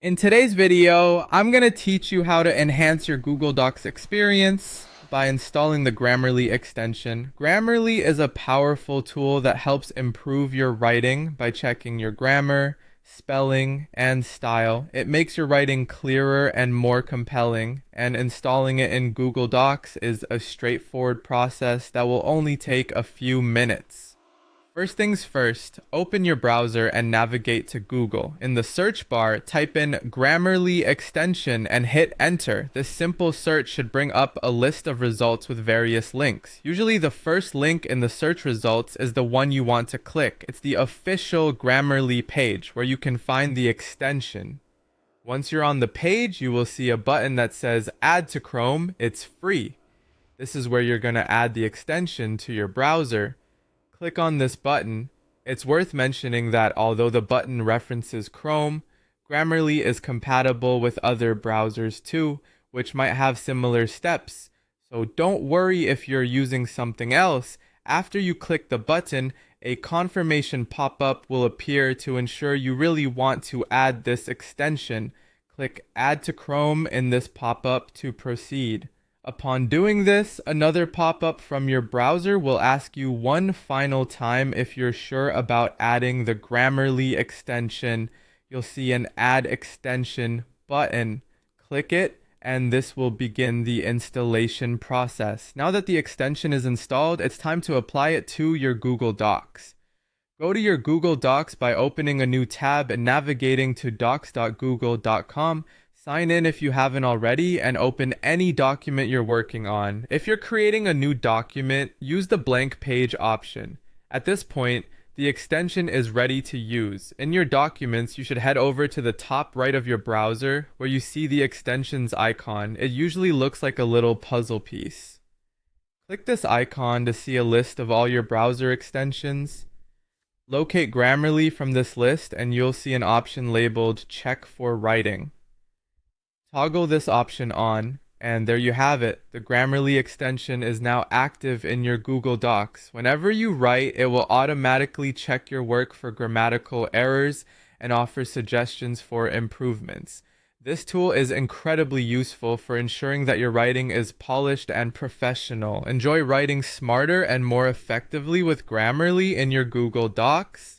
In today's video, I'm going to teach you how to enhance your Google Docs experience by installing the Grammarly extension. Grammarly is a powerful tool that helps improve your writing by checking your grammar, spelling, and style. It makes your writing clearer and more compelling, and installing it in Google Docs is a straightforward process that will only take a few minutes. First things first, open your browser and navigate to Google. In the search bar, type in Grammarly extension and hit enter. This simple search should bring up a list of results with various links. Usually the first link in the search results is the one you want to click. It's the official Grammarly page where you can find the extension. Once you're on the page, you will see a button that says Add to Chrome. It's free. This is where you're going to add the extension to your browser. Click on this button. It's worth mentioning that although the button references Chrome, Grammarly is compatible with other browsers too, which might have similar steps. So don't worry if you're using something else. After you click the button, a confirmation pop-up will appear to ensure you really want to add this extension. Click Add to Chrome in this pop-up to proceed. Upon doing this, another pop-up from your browser will ask you one final time if you're sure about adding the Grammarly extension. You'll see an Add Extension button. Click it, and this will begin the installation process. Now that the extension is installed, it's time to apply it to your Google Docs. Go to your Google Docs by opening a new tab and navigating to docs.google.com. Sign in if you haven't already and open any document you're working on. If you're creating a new document, use the blank page option. At this point, the extension is ready to use. In your documents, you should head over to the top right of your browser where you see the extensions icon. It usually looks like a little puzzle piece. Click this icon to see a list of all your browser extensions. Locate Grammarly from this list and you'll see an option labeled Check for Writing. Toggle this option on, and there you have it. The Grammarly extension is now active in your Google Docs. Whenever you write, it will automatically check your work for grammatical errors and offer suggestions for improvements. This tool is incredibly useful for ensuring that your writing is polished and professional. Enjoy writing smarter and more effectively with Grammarly in your Google Docs.